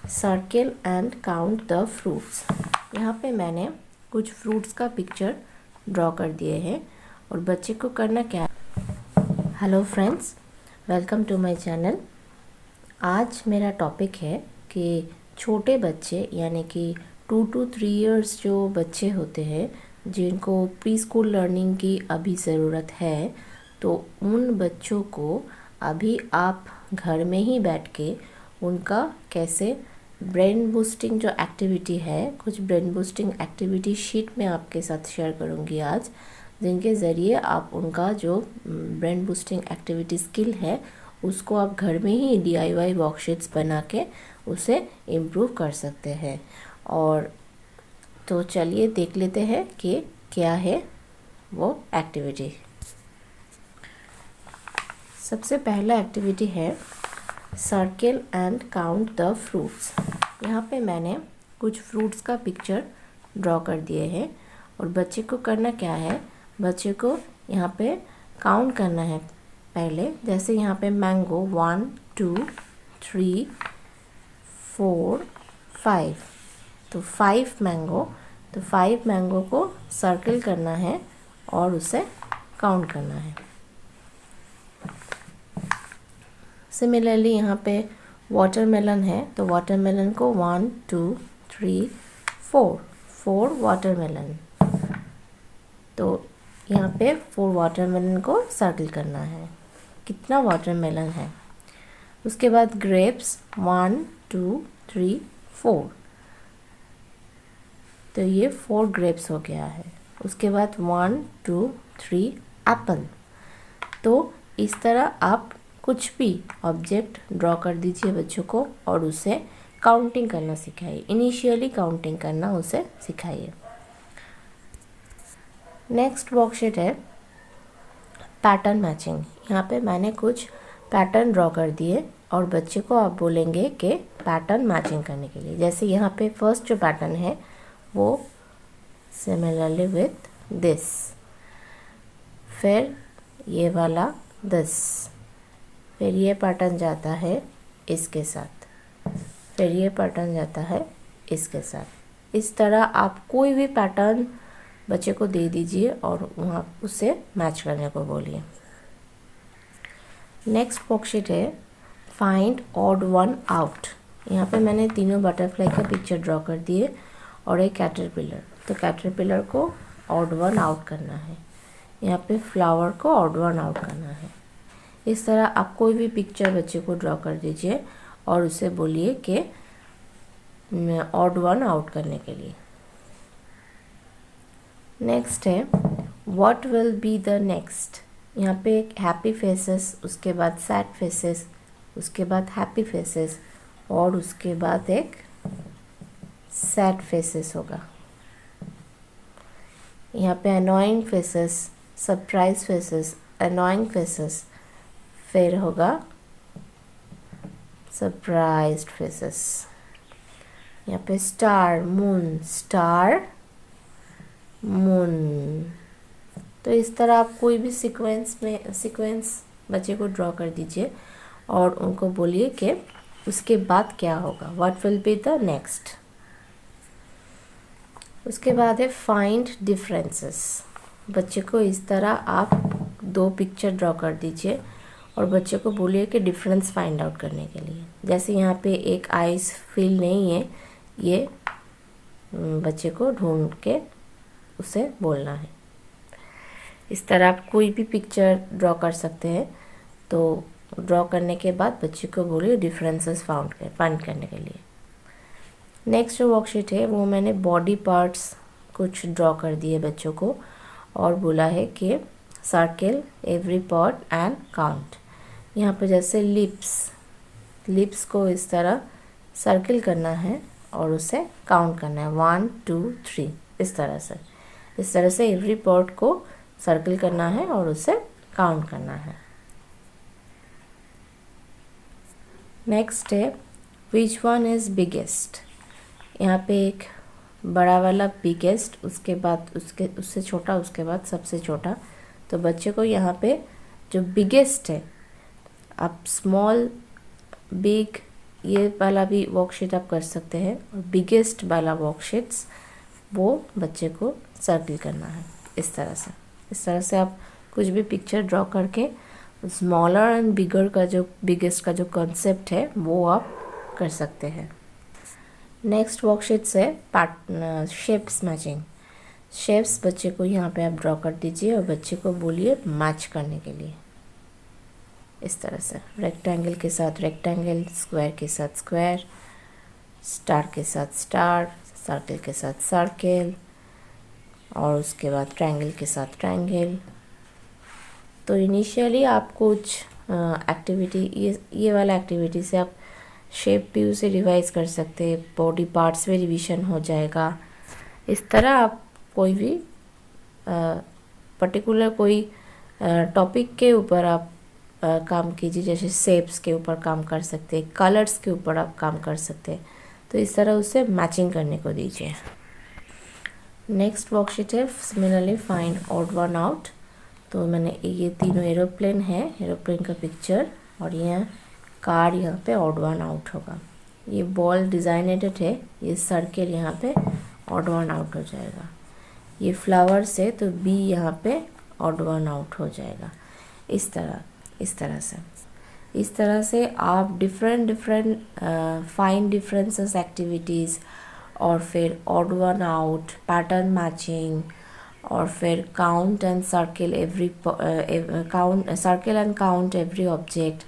Circle and count the fruits. यहाँ पे मैंने कुछ फ्रूट्स का पिक्चर ड्रॉ कर दिए हैं और बच्चे को करना क्या। Hello friends, welcome to my channel. आज मेरा टॉपिक है कि छोटे बच्चे यानी कि 2 to 3 इयर्स जो बच्चे होते हैं जिनको प्री स्कूल लर्निंग की अभी ज़रूरत है, तो उन बच्चों को अभी आप घर में ही बैठ के उनका कैसे ब्रेन बूस्टिंग जो एक्टिविटी है, कुछ ब्रेन बूस्टिंग एक्टिविटी शीट में आपके साथ शेयर करूँगी आज, जिनके ज़रिए आप उनका जो ब्रेन बूस्टिंग एक्टिविटी स्किल है उसको आप घर में ही DIY वर्कशीट्स बना के उसे इम्प्रूव कर सकते हैं। और तो चलिए देख लेते हैं कि क्या है वो एक्टिविटी। सबसे पहला एक्टिविटी है circle and count the fruits. यहाँ पे मैंने कुछ फ्रूट्स का पिक्चर ड्रॉ कर दिए हैं और बच्चे को करना क्या है, बच्चे को यहाँ पे काउंट करना है। पहले जैसे यहाँ पे मैंगो 1 2 3 4 5, तो 5 मैंगो, तो 5 मैंगो को सर्किल करना है और उसे काउंट करना है। सिमिलरली यहाँ पे वाटरमेलन है, तो वाटरमेलन को 1 2 3 4 वाटरमेलन, तो यहाँ पे 4 वाटरमेलन को सर्किल करना है। कितना वाटरमेलन है। उसके बाद ग्रेप्स 1 2 3 4, तो ये 4 ग्रेप्स हो गया है। उसके बाद 1 2 3 एप्पल। तो इस तरह आप कुछ भी ऑब्जेक्ट ड्रॉ कर दीजिए बच्चों को और उसे काउंटिंग करना सिखाइए। इनिशियली काउंटिंग करना उसे सिखाइए। नेक्स्ट वर्कशीट है पैटर्न मैचिंग। यहाँ पे मैंने कुछ पैटर्न ड्रॉ कर दिए और बच्चे को आप बोलेंगे कि पैटर्न मैचिंग करने के लिए। जैसे यहाँ पे फर्स्ट जो पैटर्न है वो सिमिलरली विथ दिस, फिर ये वाला दिस, फिर ये पैटर्न जाता है इसके साथ, फिर ये पैटर्न जाता है इसके साथ। इस तरह आप कोई भी पैटर्न बच्चे को दे दीजिए और वहाँ उससे मैच करने को बोलिए। नेक्स्ट वर्कशीट है फाइंड ऑड वन आउट। यहाँ पे मैंने तीनों बटरफ्लाई का पिक्चर ड्रॉ कर दिए और एक कैटरपिलर, तो कैटरपिलर को ऑड वन आउट करना है। यहाँ पे फ्लावर को ऑड वन आउट करना है। इस तरह आप कोई भी पिक्चर बच्चे को ड्रॉ कर दीजिए और उसे बोलिए कि ऑड वन आउट करने के लिए। नेक्स्ट है what will be the next. यहाँ पे एक हैप्पी फेसेस, उसके बाद सैड फेसेस, उसके बाद हैप्पी फेसेस और उसके बाद एक सैड फेसेस होगा। यहाँ पे annoying faces, surprise faces, annoying faces, फिर होगा सरप्राइज्ड फेसेस। यहाँ पे स्टार मून, स्टार मून। तो इस तरह आप कोई भी सीक्वेंस बच्चे को ड्रॉ कर दीजिए और उनको बोलिए कि उसके बाद क्या होगा, what will be the next. उसके बाद है फाइंड डिफरेंसेस। बच्चे को इस तरह आप 2 पिक्चर ड्रॉ कर दीजिए और बच्चे को बोलिए कि डिफरेंस फाइंड आउट करने के लिए। जैसे यहाँ पे एक आइस फील नहीं है, ये बच्चे को ढूंढ के उसे बोलना है। इस तरह आप कोई भी पिक्चर ड्रॉ कर सकते हैं। तो ड्रॉ करने के बाद बच्चे को बोलिए डिफरेंसेस फाइंड करने के लिए। नेक्स्ट जो वर्कशीट है वो मैंने बॉडी पार्ट्स कुछ ड्रॉ कर दिए बच्चों को और बोला है कि circle every part and count. यहाँ पे जैसे लिप्स को इस तरह सर्किल करना है और उसे काउंट करना है 1 2 3। इस तरह से एवरी पार्ट को सर्किल करना है और उसे काउंट करना है। नेक्स्ट है विच वन इज़ बिगेस्ट। यहाँ पे एक बड़ा वाला बिगेस्ट, उसके बाद उससे छोटा, उसके बाद सबसे छोटा। तो बच्चे को यहाँ पे जो बिगेस्ट है, आप स्मॉल, बिग, ये वाला भी वर्कशीट आप कर सकते हैं। और बिगेस्ट वाला वर्कशीट्स वो बच्चे को सर्किल करना है इस तरह से आप कुछ भी पिक्चर ड्रॉ करके स्मॉलर एंड बिगर का जो बिगेस्ट का जो कॉन्सेप्ट है वो आप कर सकते हैं। नेक्स्ट वर्कशीट्स है शेप्स मैचिंग। शेप्स बच्चे को यहाँ पे आप ड्रॉ कर दीजिए और बच्चे को बोलिए मैच करने के लिए। इस तरह से रेक्टेंगल के साथ रेक्टेंगल, स्क्वायर के साथ स्क्वायर, स्टार के साथ स्टार, सर्कल के साथ सर्कल, और उसके बाद ट्रायंगल के साथ ट्रायंगल। तो इनिशियली आप कुछ एक्टिविटी ये वाला एक्टिविटी से आप शेप भी उसे रिवाइज कर सकते हैं, बॉडी पार्ट्स में रिवीजन हो जाएगा। इस तरह आप कोई भी पर्टिकुलर कोई टॉपिक के ऊपर आप काम कीजिए, जैसे शेप्स के ऊपर काम कर सकते हैं, कलर्स के ऊपर आप काम कर सकते हैं। तो इस तरह उसे मैचिंग करने को दीजिए। नेक्स्ट वर्कशीट है similarly find odd one out. तो मैंने ये तीनों एरोप्लेन है, एरोप्लेन का पिक्चर, और यह कार यहाँ पे ऑड वन आउट होगा। ये बॉल डिजाइनेटेड है, ये सर्कल यहाँ पे ऑड वन आउट हो जाएगा। ये फ्लावर्स है तो बी यहाँ पे ऑड वन आउट हो जाएगा। इस तरह से आप डिफरेंट फाइन डिफरेंसेस एक्टिविटीज़, और फिर odd one out, pattern matching, और फिर count and circle every object.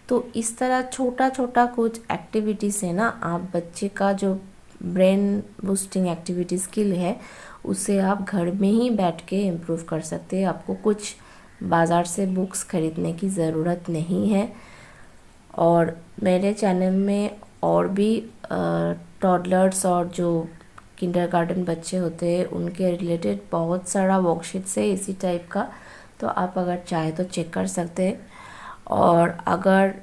तो इस तरह छोटा छोटा कुछ एक्टिविटीज़ है ना, आप बच्चे का जो ब्रेन बूस्टिंग एक्टिविटी स्किल है उसे आप घर में ही बैठ के इम्प्रूव कर सकते हैं। आपको कुछ बाज़ार से बुक्स ख़रीदने की ज़रूरत नहीं है। और मेरे चैनल में और भी टॉडलर्स और जो किंडरगार्टन बच्चे होते हैं उनके रिलेटेड बहुत सारा वर्कशीट्स है इसी टाइप का, तो आप अगर चाहे तो चेक कर सकते हैं। और अगर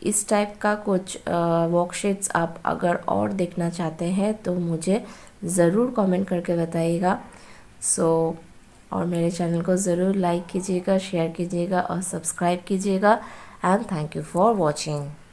इस टाइप का कुछ वर्कशीट्स आप अगर और देखना चाहते हैं तो मुझे ज़रूर कमेंट करके बताइएगा। और मेरे चैनल को ज़रूर लाइक कीजिएगा, शेयर कीजिएगा और सब्सक्राइब कीजिएगा। And thank you for watching.